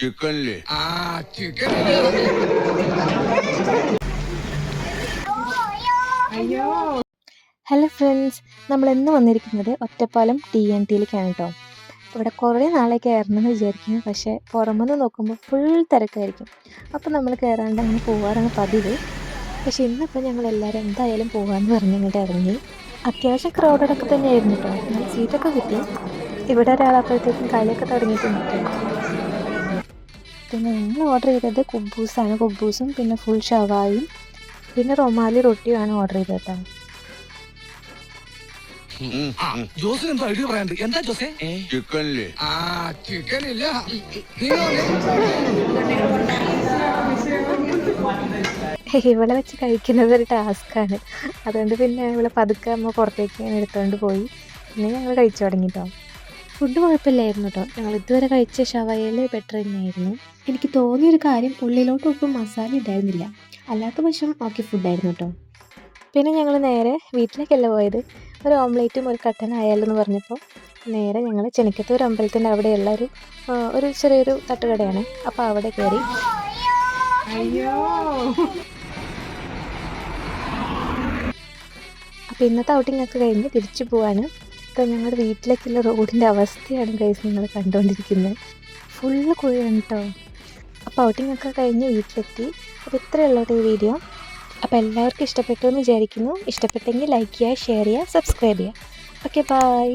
ചിക്കനില്ലേ? Chicken. Hello friends, നമ്മൾ ഇന്ന് വന്നിരിക്കുന്നത് ഒറ്റപ്പാലം TNTയിലേക്കാണ് കേട്ടോ. ഇവിടെ കുറേ നാളെ കയറണമെന്ന് വിചാരിക്കുന്നു, പക്ഷേ പുറമെന്ന് നോക്കുമ്പോൾ ഫുൾ തിരക്കായിരിക്കും. അപ്പോൾ നമ്മൾ കയറാണ്ട് അങ്ങനെ പോകാറാണ് പതിവ്. പക്ഷേ ഇന്നിപ്പോൾ ഞങ്ങൾ എല്ലാവരും എന്തായാലും പോകാമെന്ന് പറഞ്ഞ് ഇങ്ങോട്ട് ഇറങ്ങി. അത്യാവശ്യം ക്രൗഡഡൊക്കെ തന്നെയായിരുന്നു കേട്ടോ. നല്ല സീറ്റൊക്കെ കിട്ടി. ഇവിടെ ഒരാളപ്പോഴത്തേക്കും കളിയൊക്കെ തുടങ്ങിയിട്ടുണ്ട് കേട്ടോ. പിന്നെ ഞങ്ങൾ ഓർഡർ ചെയ്തത് കുബൂസാണ്. കുബൂസും പിന്നെ ഫുൾ ഷവായും പിന്നെ റൊമാലി റൊട്ടിയുമാണ് ഓർഡർ ചെയ്തത് കേട്ടോ. ജോസിന് എന്തോ ഐഡിയ പറയാണ്ട്. എന്താ ജോസേ? ചിക്കനില്ലേ? ചിക്കൻ ഇല്ല. ഇവളെ വെച്ച് കഴിക്കുന്നത് ഒരു ടാസ്ക്കാണ്. അതുകൊണ്ട് പിന്നെ ഇവളെ പതുക്കെ അമ്മ പുറത്തേക്ക് ഞാൻ എടുത്തുകൊണ്ട് പോയി. പിന്നെ ഞങ്ങൾ കഴിച്ചു തുടങ്ങിട്ടോ. ഫുഡ് കുഴപ്പമില്ലായിരുന്നു കേട്ടോ. ഞങ്ങൾ ഇതുവരെ കഴിച്ച ഷവായയിൽ ബെറ്റർ തന്നെയായിരുന്നു. എനിക്ക് തോന്നിയൊരു കാര്യം, ഉള്ളിലോട്ട് ഒട്ടും മസാല ഉണ്ടായിരുന്നില്ല. അല്ലാത്ത പക്ഷം ഓക്കെ ഫുഡായിരുന്നു കേട്ടോ. പിന്നെ ഞങ്ങൾ നേരെ വീട്ടിലേക്കല്ല പോയത്. ഒരു ഓംലേറ്റും ഒരു കട്ടൻ ആയാലെന്ന് പറഞ്ഞപ്പോൾ നേരെ ഞങ്ങൾ ചെനിക്കത്തൂർ അമ്പലത്തിൻ്റെ അവിടെയുള്ള ഒരു ചെറിയൊരു തട്ടുകടയാണ്. അപ്പോൾ അവിടെ കയറി. അപ്പോൾ ഇന്നത്തെ ഔട്ടിംഗ് ഒക്കെ കഴിഞ്ഞ് തിരിച്ചു പോവാണ്. ഇപ്പോൾ ഞങ്ങളുടെ വീട്ടിലേക്കുള്ള റോഡിൻ്റെ അവസ്ഥയാണ് ഗൈസ് നിങ്ങൾ കണ്ടുകൊണ്ടിരിക്കുന്നത്. ഫുള്ള് കുഴിയാണ് കേട്ടോ. അപ്പോൾ ഔട്ടിംഗ് ഒക്കെ കഴിഞ്ഞ് വീട്ടിലെത്തി. അപ്പോൾ ഇത്രയേ ഉള്ളൂ ഈ വീഡിയോ. അപ്പോൾ എല്ലാവർക്കും ഇഷ്ടപ്പെട്ടു എന്ന് വിചാരിക്കുന്നു. ഇഷ്ടപ്പെട്ടെങ്കിൽ ലൈക്ക് ചെയ്യുക, ഷെയർ ചെയ്യുക, സബ്സ്ക്രൈബ് ചെയ്യുക. Okay, by.